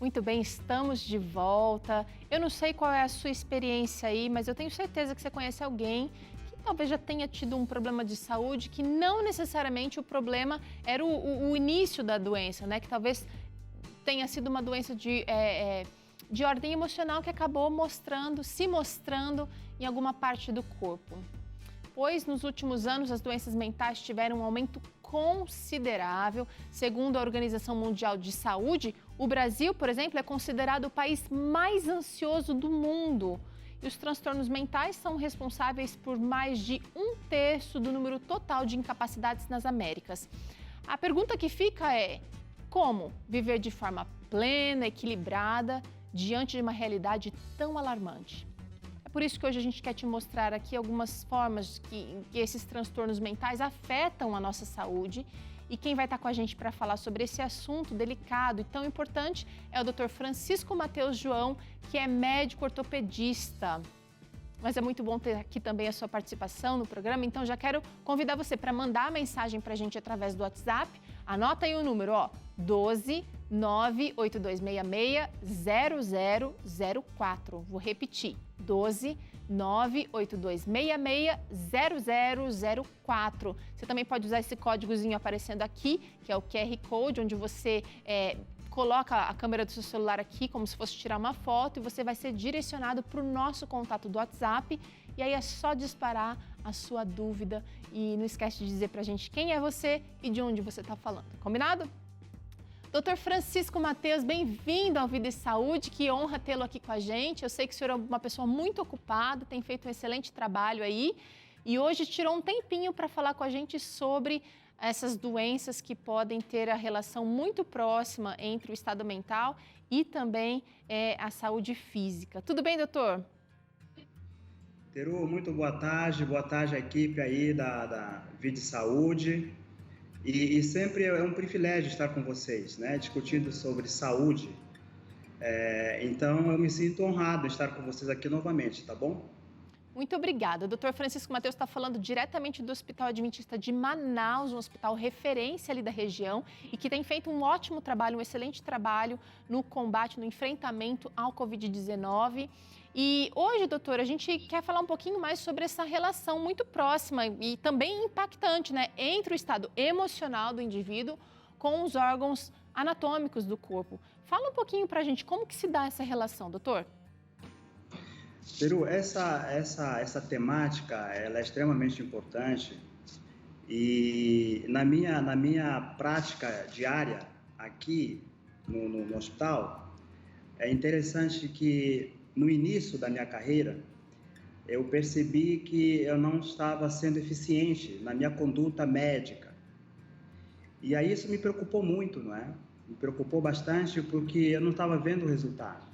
Muito bem, estamos de volta. Eu não sei qual é a sua experiência aí, mas eu tenho certeza que você conhece alguém que talvez já tenha tido um problema de saúde, que não necessariamente o problema era o início da doença, né? Que talvez tenha sido uma doença de ordem emocional que acabou se mostrando em alguma parte do corpo. Pois nos últimos anos as doenças mentais tiveram um aumento considerável. Segundo a Organização Mundial de Saúde, o Brasil, por exemplo, é considerado o país mais ansioso do mundo. E os transtornos mentais são responsáveis por mais de 1/3 do número total de incapacidades nas Américas. A pergunta que fica é: como viver de forma plena, equilibrada, diante de uma realidade tão alarmante? Por isso que hoje a gente quer te mostrar aqui algumas formas que esses transtornos mentais afetam a nossa saúde. E quem vai estar com a gente para falar sobre esse assunto delicado e tão importante é o Dr. Francisco Matheus João, que é médico ortopedista. Mas é muito bom ter aqui também a sua participação no programa, então já quero convidar você para mandar a mensagem para a gente através do WhatsApp. Anota aí o número, 12 98266 0004. Vou repetir, 12 98266 0004. Você também pode usar esse códigozinho aparecendo aqui, que é o QR Code, onde você coloca a câmera do seu celular aqui, como se fosse tirar uma foto, e você vai ser direcionado para o nosso contato do WhatsApp. E aí é só disparar a sua dúvida e não esquece de dizer para a gente quem é você e de onde você está falando. Combinado? Dr. Francisco Matheus, bem-vindo ao Vida e Saúde, que honra tê-lo aqui com a gente. Eu sei que o senhor é uma pessoa muito ocupada, tem feito um excelente trabalho aí e hoje tirou um tempinho para falar com a gente sobre essas doenças que podem ter a relação muito próxima entre o estado mental e também a saúde física. Tudo bem, doutor? Teru, muito boa tarde à equipe aí da Vida e Saúde. E sempre é um privilégio estar com vocês, né, discutindo sobre saúde. Então, eu me sinto honrado em estar com vocês aqui novamente, tá bom? Muito obrigada. O Dr. Francisco Matheus está falando diretamente do Hospital Adventista de Manaus, um hospital referência ali da região e que tem feito um ótimo trabalho, um excelente trabalho no combate, no enfrentamento ao Covid-19. E hoje, doutor, a gente quer falar um pouquinho mais sobre essa relação muito próxima e também impactante, né, entre o estado emocional do indivíduo com os órgãos anatômicos do corpo. Fala um pouquinho para a gente como que se dá essa relação, doutor. Peru, essa temática ela é extremamente importante e na minha prática diária aqui no hospital, é interessante que no início da minha carreira eu percebi que eu não estava sendo eficiente na minha conduta médica e aí isso me preocupou muito, não é? Me preocupou bastante porque eu não estava vendo o resultado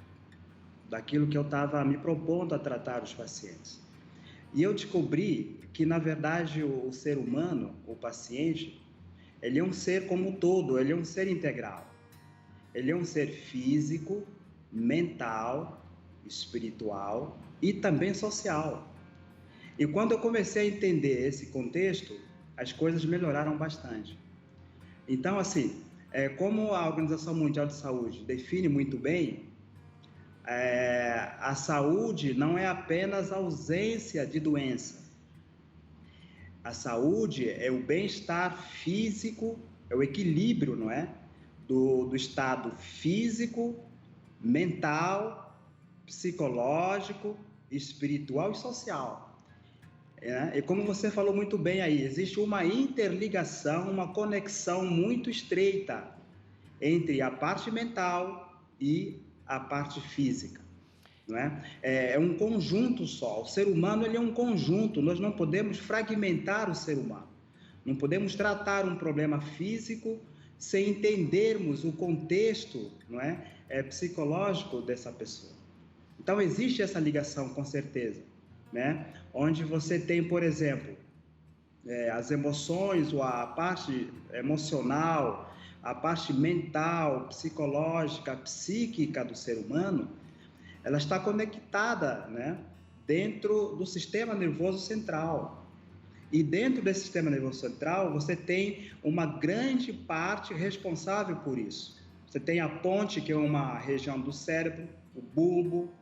daquilo que eu estava me propondo a tratar os pacientes. E eu descobri que, na verdade, o ser humano, o paciente, ele é um ser como um todo, ele é um ser integral. Ele é um ser físico, mental, espiritual e também social. E quando eu comecei a entender esse contexto, as coisas melhoraram bastante. Então, assim, como a Organização Mundial de Saúde define muito bem, a saúde não é apenas a ausência de doença. A saúde é o bem-estar físico, é o equilíbrio, não é? Do estado físico, mental, psicológico, espiritual e social. E como você falou muito bem aí, existe uma interligação, uma conexão muito estreita entre a parte mental e a parte física, não é? É um conjunto só. O ser humano ele é um conjunto. Nós não podemos fragmentar o ser humano. Não podemos tratar um problema físico sem entendermos o contexto, não é, psicológico dessa pessoa. Então existe essa ligação com certeza, né? Onde você tem, por exemplo, as emoções ou a parte emocional, a parte mental, psicológica, psíquica do ser humano, ela está conectada, né, dentro do sistema nervoso central. E dentro desse sistema nervoso central, você tem uma grande parte responsável por isso. Você tem a ponte, que é uma região do cérebro, o bulbo,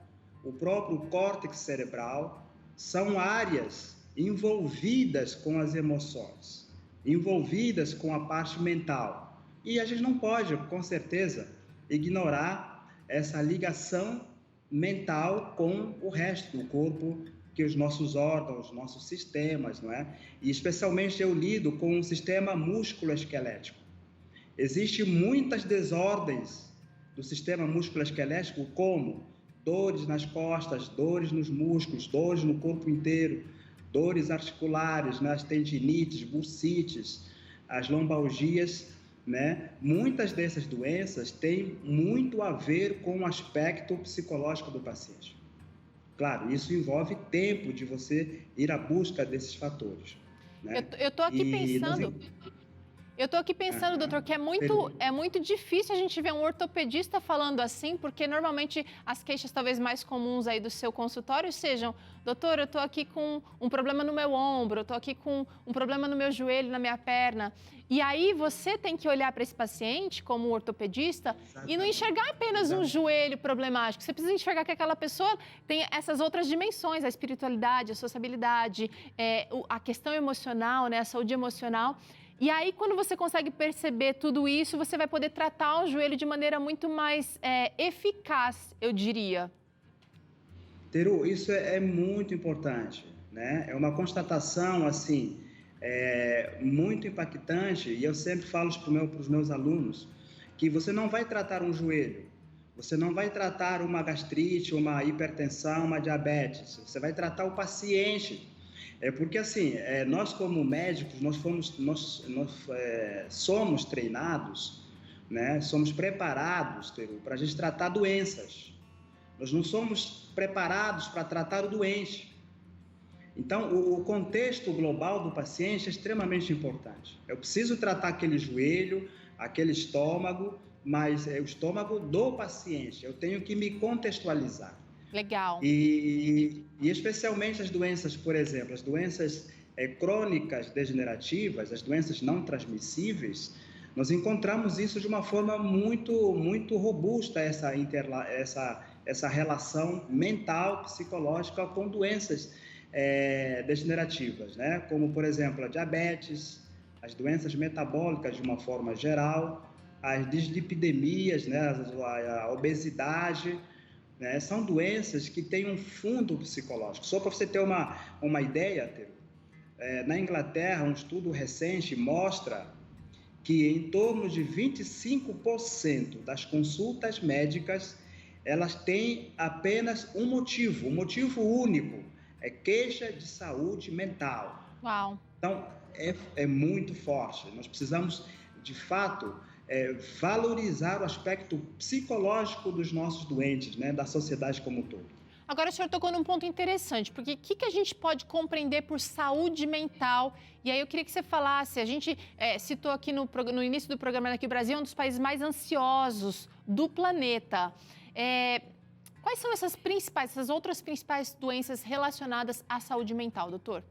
o próprio córtex cerebral, são áreas envolvidas com as emoções, envolvidas com a parte mental. E a gente não pode, com certeza, ignorar essa ligação mental com o resto do corpo, que os nossos órgãos, nossos sistemas, não é? E especialmente eu lido com o sistema músculo-esquelético. Existem muitas desordens do sistema músculo-esquelético, como dores nas costas, dores nos músculos, dores no corpo inteiro, dores articulares, né? As tendinites, bursites, as lombalgias, né? Muitas dessas doenças têm muito a ver com o aspecto psicológico do paciente. Claro, isso envolve tempo de você ir à busca desses fatores, né? Eu tô aqui pensando... Eu estou aqui pensando, doutor, que é muito difícil a gente ver um ortopedista falando assim, porque normalmente as queixas talvez mais comuns aí do seu consultório sejam: doutor, eu estou aqui com um problema no meu ombro, eu estou aqui com um problema no meu joelho, na minha perna. E aí você tem que olhar para esse paciente como ortopedista e não enxergar apenas um joelho problemático. Você precisa enxergar que aquela pessoa tem essas outras dimensões, a espiritualidade, a sociabilidade, a questão emocional, né, a saúde emocional. E aí, quando você consegue perceber tudo isso, você vai poder tratar o joelho de maneira muito mais eficaz, eu diria. Teru, isso é muito importante, né? É uma constatação, assim, muito impactante, e eu sempre falo para os meus alunos que você não vai tratar um joelho, você não vai tratar uma gastrite, uma hipertensão, uma diabetes, você vai tratar o paciente. Porque assim, nós como médicos, nós somos treinados, né? Somos preparados, para a gente tratar doenças. Nós não somos preparados para tratar o doente. Então, o contexto global do paciente é extremamente importante. Eu preciso tratar aquele joelho, aquele estômago, mas é o estômago do paciente. Eu tenho que me contextualizar. Legal. E especialmente as doenças, por exemplo, as doenças crônicas degenerativas, as doenças não transmissíveis, nós encontramos isso de uma forma muito, muito robusta, essa relação mental, psicológica com doenças degenerativas, né? Como, por exemplo, a diabetes, as doenças metabólicas de uma forma geral, as dislipidemias, né? A obesidade, né? São doenças que têm um fundo psicológico. Só para você ter uma ideia, na Inglaterra, um estudo recente mostra que em torno de 25% das consultas médicas, elas têm apenas um motivo único, é queixa de saúde mental. Uau! Então, é muito forte. Nós precisamos, de fato, valorizar o aspecto psicológico dos nossos doentes, né, da sociedade como um todo. Agora, o senhor tocou num ponto interessante, porque o que a gente pode compreender por saúde mental? E aí eu queria que você falasse, a gente citou aqui no início do programa aqui, o Brasil é um dos países mais ansiosos do planeta. Quais são essas outras principais doenças relacionadas à saúde mental, doutor?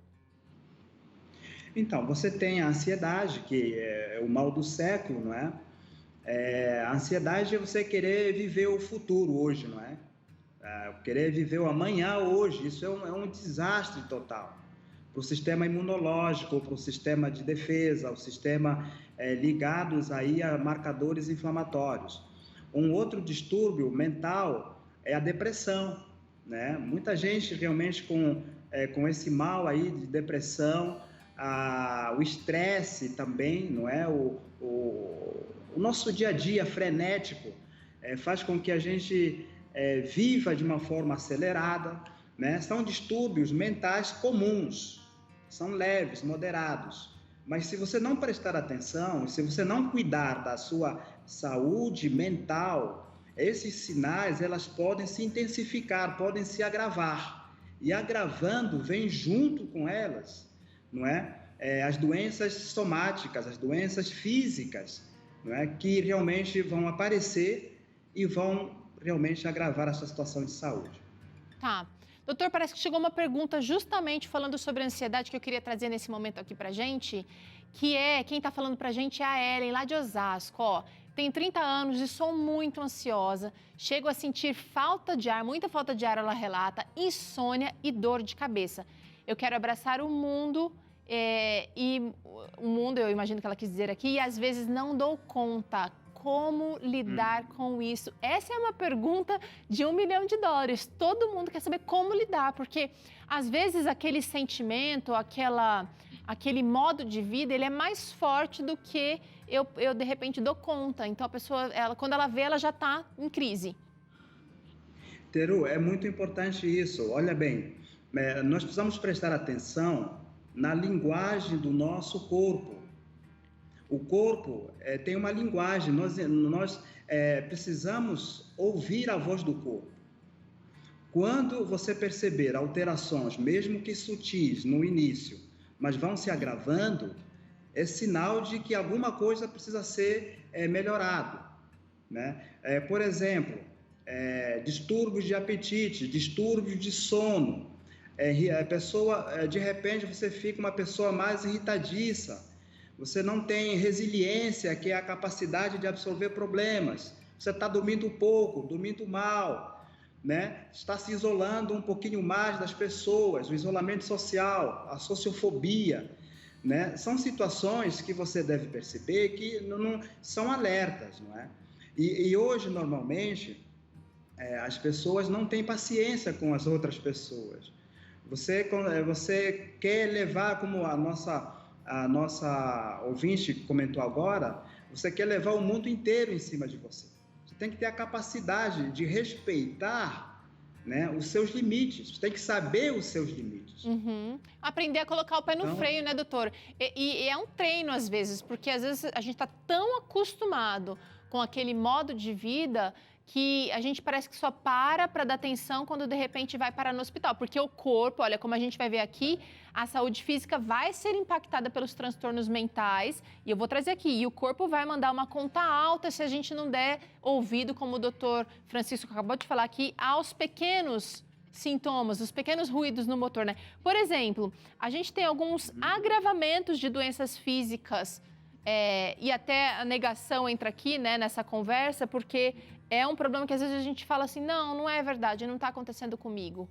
Então, você tem a ansiedade, que é o mal do século, não é? A ansiedade é você querer viver o futuro hoje, não é? Querer viver o amanhã hoje, isso é um desastre total para o sistema imunológico, para o sistema de defesa, o sistema ligados aí a marcadores inflamatórios. Um outro distúrbio mental é a depressão, né? Muita gente realmente com esse mal aí de depressão, o estresse também, não é? O nosso dia a dia frenético faz com que a gente viva de uma forma acelerada, né? São distúrbios mentais comuns, são leves, moderados, mas se você não prestar atenção, se você não cuidar da sua saúde mental, esses sinais, elas podem se intensificar, podem se agravar, e agravando vem junto com elas, não é? As doenças somáticas, as doenças físicas, não é? Que realmente vão aparecer e vão realmente agravar a sua situação de saúde. Tá. Doutor, parece que chegou uma pergunta justamente falando sobre ansiedade que eu queria trazer nesse momento aqui pra gente, que quem tá falando pra gente é a Ellen, lá de Osasco, ó. tenho 30 anos e sou muito ansiosa. Chego a sentir falta de ar, muita falta de ar, ela relata, insônia e dor de cabeça. Eu quero abraçar o mundo, e o mundo, eu imagino que ela quis dizer aqui, e às vezes não dou conta. Como lidar com isso? Essa é uma pergunta de $1 milhão. Todo mundo quer saber como lidar, porque às vezes aquele sentimento, aquele modo de vida, ele é mais forte do que eu de repente dou conta. Então a pessoa, quando ela vê, ela já está em crise. Teru, é muito importante isso. Olha bem, nós precisamos prestar atenção na linguagem do nosso corpo. O corpo tem uma linguagem, nós precisamos ouvir a voz do corpo. Quando você perceber alterações, mesmo que sutis no início, mas vão se agravando, é sinal de que alguma coisa precisa ser melhorado, né? Por exemplo, distúrbios de apetite, distúrbios de sono. A pessoa, de repente, você fica uma pessoa mais irritadiça. Você não tem resiliência, que é a capacidade de absorver problemas. Você está dormindo pouco, dormindo mal, né? Está se isolando um pouquinho mais das pessoas, o isolamento social, a sociofobia, né? São situações que você deve perceber que não são alertas, não é? E hoje, normalmente, as pessoas não têm paciência com as outras pessoas. Você quer levar, como a nossa ouvinte comentou agora, você quer levar o mundo inteiro em cima de você. Você tem que ter a capacidade de respeitar, né, os seus limites. Você tem que saber os seus limites. Aprender a colocar o pé no freio, né, doutor? E é um treino, às vezes, porque às vezes a gente está tão acostumado com aquele modo de vida que a gente parece que só para dar atenção quando de repente vai parar no hospital. Porque o corpo, olha, como a gente vai ver aqui, a saúde física vai ser impactada pelos transtornos mentais. E eu vou trazer aqui, e o corpo vai mandar uma conta alta se a gente não der ouvido, como o doutor Francisco acabou de falar aqui, aos pequenos sintomas, os pequenos ruídos no motor, né? Por exemplo, a gente tem alguns agravamentos de doenças físicas, e até a negação entra aqui, né, nessa conversa, porque é um problema que às vezes a gente fala assim, não é verdade, não está acontecendo comigo.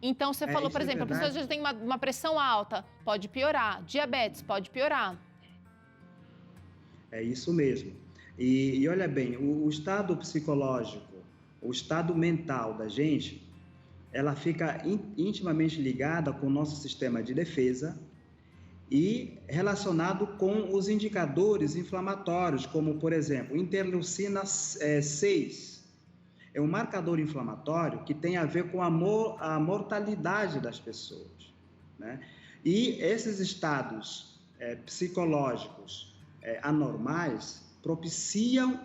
Então, você falou, por exemplo, a pessoa já tem uma pressão alta, pode piorar, diabetes, pode piorar. É isso mesmo. E olha bem, o estado psicológico, o estado mental da gente, ela fica intimamente ligada com o nosso sistema de defesa e relacionado com os indicadores inflamatórios, como, por exemplo, interleucina 6. É um marcador inflamatório que tem a ver com a mortalidade das pessoas, né? E esses estados psicológicos anormais propiciam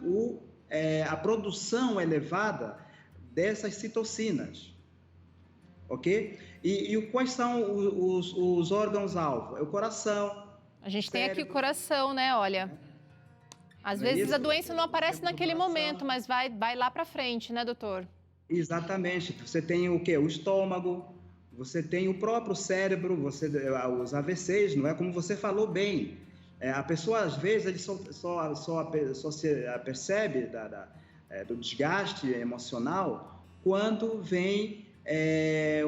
a produção elevada dessas citocinas, ok? E quais são os órgãos-alvo? É o coração. A gente tem aqui o coração, né? Olha, às vezes a doença não aparece naquele momento, mas vai lá para frente, né, doutor? Exatamente. Você tem o quê? O estômago, você tem o próprio cérebro, os AVCs, não é? Como você falou bem. A pessoa, às vezes, ele só se percebe do desgaste emocional quando vem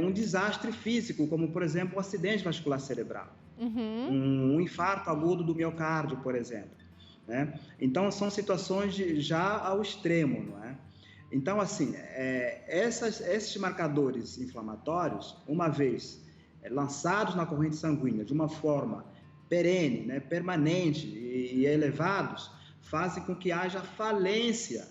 um desastre físico, como, por exemplo, um acidente vascular cerebral, um infarto agudo do miocárdio, por exemplo, né? Então, são situações já ao extremo, não é? Então, assim, esses marcadores inflamatórios, uma vez lançados na corrente sanguínea de uma forma perene, né, permanente e elevados, fazem com que haja falência,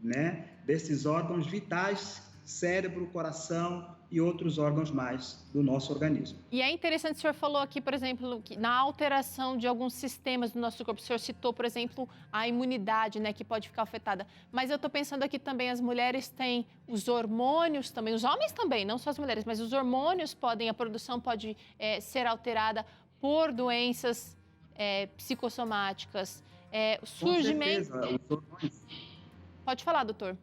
né, desses órgãos vitais, cérebro, coração e outros órgãos mais do nosso organismo. E é interessante, o senhor falou aqui, por exemplo, que na alteração de alguns sistemas do nosso corpo, o senhor citou, por exemplo, a imunidade, né, que pode ficar afetada. Mas eu estou pensando aqui também, as mulheres têm os hormônios também, os homens também, não só as mulheres, mas os hormônios a produção pode ser alterada por doenças psicossomáticas. Surgimento... Com certeza, os hormônios... Pode falar, doutor.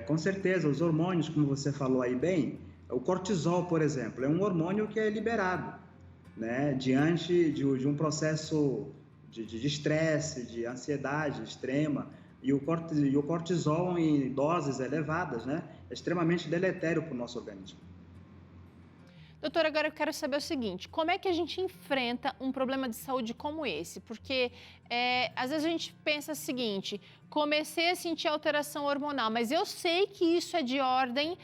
Com certeza, os hormônios, como você falou aí bem, o cortisol, por exemplo, é um hormônio que é liberado, né, diante de um processo de estresse, de ansiedade extrema, e o cortisol em doses elevadas, né, é extremamente deletério para o nosso organismo. Doutor, agora eu quero saber o seguinte, como é que a gente enfrenta um problema de saúde como esse? Porque às vezes a gente pensa o seguinte, comecei a sentir alteração hormonal, mas eu sei que isso é de ordem,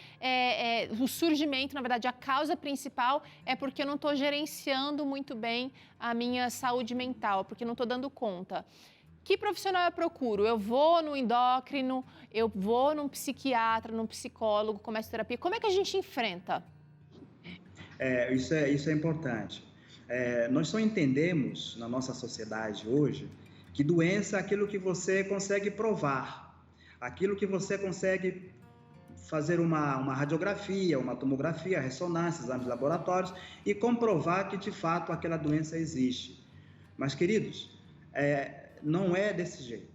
o surgimento, na verdade, a causa principal é porque eu não estou gerenciando muito bem a minha saúde mental, porque eu não estou dando conta. Que profissional eu procuro? Eu vou no endócrino, eu vou num psiquiatra, num psicólogo, começo terapia. Como é que a gente enfrenta? Isso é importante. Nós só entendemos na nossa sociedade hoje que doença é aquilo que você consegue provar, aquilo que você consegue fazer uma radiografia, uma tomografia, ressonância, exames de laboratórios e comprovar que de fato aquela doença existe. Mas, queridos, não é desse jeito.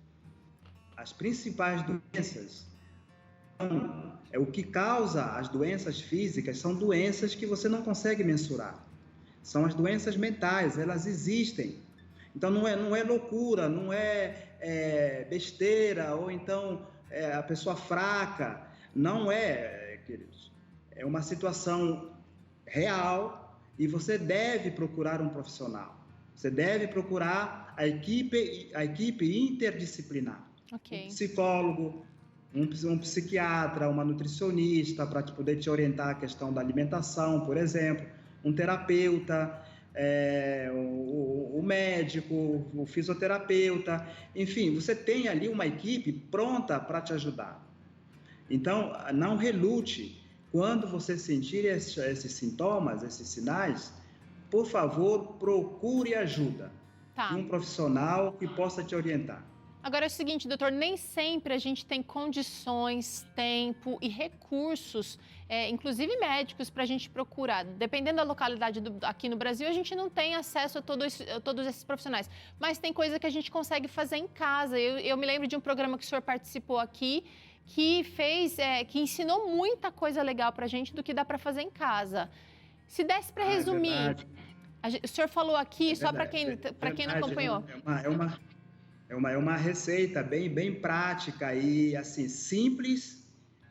As principais doenças o que causa as doenças físicas são doenças que você não consegue mensurar. São as doenças mentais, elas existem. Então não é loucura, não é besteira, ou então a pessoa fraca. Não é, queridos. É uma situação real e você deve procurar um profissional. Você deve procurar a equipe interdisciplinar. Okay. Um psicólogo, um psiquiatra, uma nutricionista para poder te orientar a questão da alimentação, por exemplo, um terapeuta, o médico, o fisioterapeuta, enfim, você tem ali uma equipe pronta para te ajudar. Então, não relute. Quando você sentir esses sintomas, esses sinais, por favor, procure ajuda de um profissional que possa te orientar. Agora é o seguinte, doutor, nem sempre a gente tem condições, tempo e recursos, inclusive médicos, para a gente procurar. Dependendo da localidade aqui no Brasil, a gente não tem acesso a todos esses profissionais. Mas tem coisa que a gente consegue fazer em casa. Eu me lembro de um programa que o senhor participou aqui, que ensinou muita coisa legal para a gente do que dá para fazer em casa. Se desse para resumir, o senhor falou aqui, só para quem não acompanhou. É uma receita bem prática e assim simples,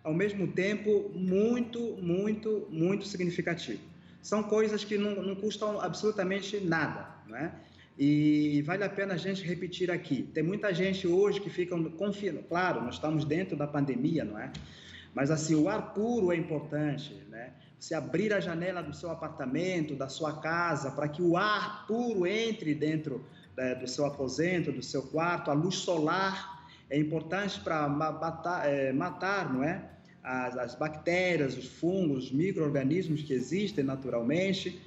ao mesmo tempo muito significativa. São coisas que não custam absolutamente nada, não é? E vale a pena a gente repetir aqui. Tem muita gente hoje que fica confiando. Claro, nós estamos dentro da pandemia, não é? Mas assim, o ar puro é importante, né? Você abrir a janela do seu apartamento, da sua casa, para que o ar puro entre dentro do seu aposento, do seu quarto. A luz solar é importante para matar, não é? As bactérias, os fungos, os micro-organismos que existem naturalmente.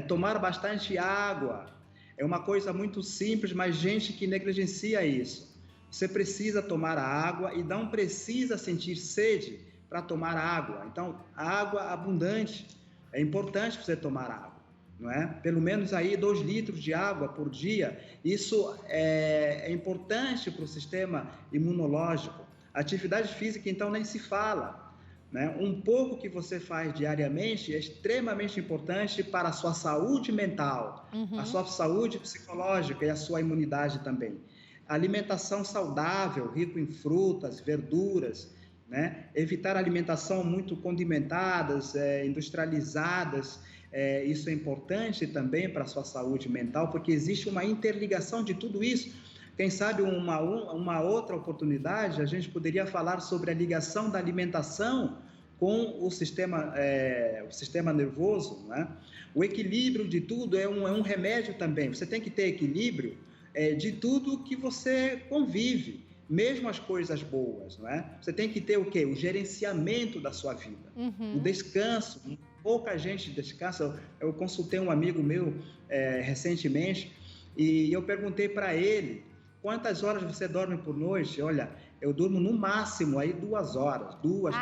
Tomar bastante água é uma coisa muito simples, mas gente que negligencia isso. Você precisa tomar a água e não precisa sentir sede para tomar água. Então, água abundante é importante você tomar água. Não é? Pelo menos aí 2 litros de água por dia, isso é importante para o sistema imunológico. Atividade física, então, nem se fala, né? Um pouco que você faz diariamente é extremamente importante para a sua saúde mental, a sua saúde psicológica e a sua imunidade também. Alimentação saudável, rico em frutas, verduras, né? Evitar alimentação muito condimentadas, industrializadas. Isso é importante também para a sua saúde mental, porque existe uma interligação de tudo isso. Quem sabe uma outra oportunidade, a gente poderia falar sobre a ligação da alimentação com o sistema nervoso, né? O equilíbrio de tudo é um remédio também. Você tem que ter equilíbrio de tudo que você convive, mesmo as coisas boas, não é? Você tem que ter o quê? O gerenciamento da sua vida, o descanso. Pouca gente descansa. Eu consultei um amigo meu recentemente e eu perguntei para ele quantas horas você dorme por noite. Olha, eu durmo no máximo aí 2 horas,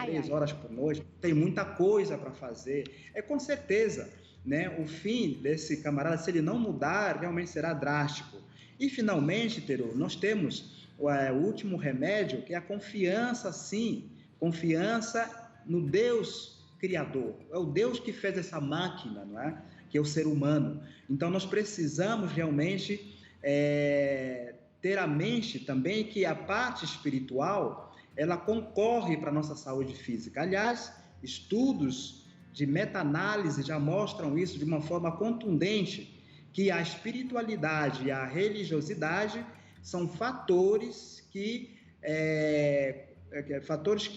3 horas por noite. Tem muita coisa para fazer. Com certeza, né? O fim desse camarada, se ele não mudar, realmente será drástico. E finalmente, Teru, nós temos o último remédio, que é a confiança, sim, confiança no Deus Criador. É o Deus que fez essa máquina, não é? Que é o ser humano. Então, nós precisamos realmente ter a mente também que a parte espiritual, ela concorre para a nossa saúde física. Aliás, estudos de meta-análise já mostram isso de uma forma contundente, que a espiritualidade e a religiosidade são fatores que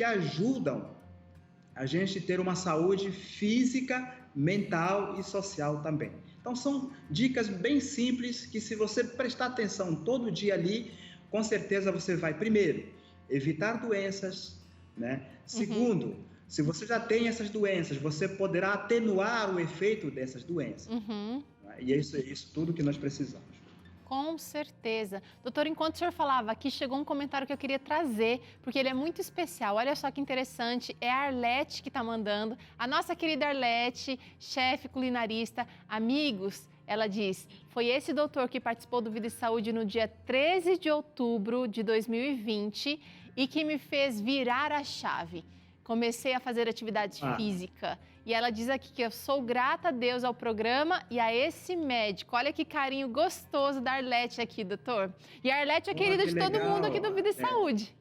ajudam a gente ter uma saúde física, mental e social também. Então, são dicas bem simples que, se você prestar atenção todo dia ali, com certeza você vai, primeiro, evitar doenças, né? Segundo, se você já tem essas doenças, você poderá atenuar o efeito dessas doenças. E é isso tudo que nós precisamos. Com certeza. Doutor, enquanto o senhor falava aqui, chegou um comentário que eu queria trazer, porque ele é muito especial. Olha só que interessante, é a Arlete que está mandando. A nossa querida Arlete, chefe culinarista, amigos, ela diz, foi esse doutor que participou do Vida e Saúde no dia 13 de outubro de 2020 e que me fez virar a chave. Comecei a fazer atividade física. E ela diz aqui que eu sou grata a Deus, ao programa e a esse médico. Olha que carinho gostoso da Arlete aqui, doutor. E a Arlete é querida de todo mundo aqui do Vida e Saúde.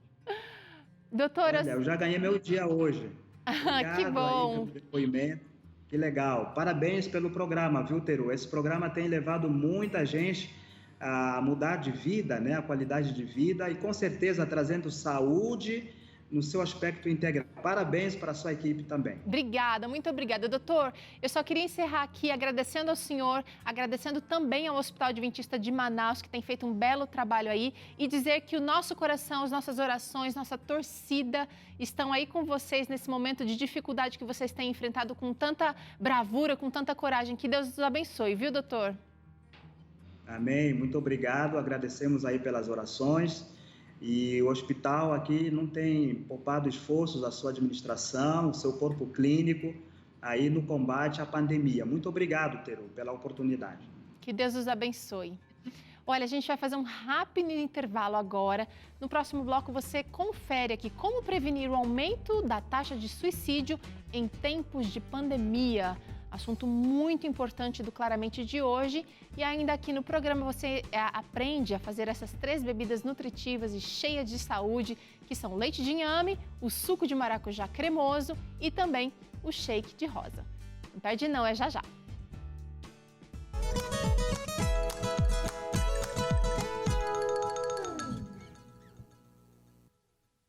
Doutora... Olha, eu já ganhei meu dia hoje. Obrigado. Que bom. Aí pelo depoimento. Que legal. Parabéns pelo programa, viu, Teru? Esse programa tem levado muita gente a mudar de vida, né? A qualidade de vida e, com certeza, trazendo saúde no seu aspecto integral. Parabéns para a sua equipe também. Obrigada, muito obrigada. Doutor, eu só queria encerrar aqui agradecendo ao senhor, agradecendo também ao Hospital Adventista de Manaus, que tem feito um belo trabalho aí, e dizer que o nosso coração, as nossas orações, nossa torcida estão aí com vocês nesse momento de dificuldade que vocês têm enfrentado com tanta bravura, com tanta coragem. Que Deus os abençoe, viu, doutor? Amém, muito obrigado. Agradecemos aí pelas orações. E o hospital aqui não tem poupado esforços, a sua administração, o seu corpo clínico, aí no combate à pandemia. Muito obrigado, Teru, pela oportunidade. Que Deus os abençoe. Olha, a gente vai fazer um rápido intervalo agora. No próximo bloco você confere aqui como prevenir o aumento da taxa de suicídio em tempos de pandemia. Assunto muito importante do Claramente de hoje. E ainda aqui no programa você aprende a fazer essas 3 bebidas nutritivas e cheias de saúde, que são o leite de inhame, o suco de maracujá cremoso e também o shake de rosa. Não perde não, é já já.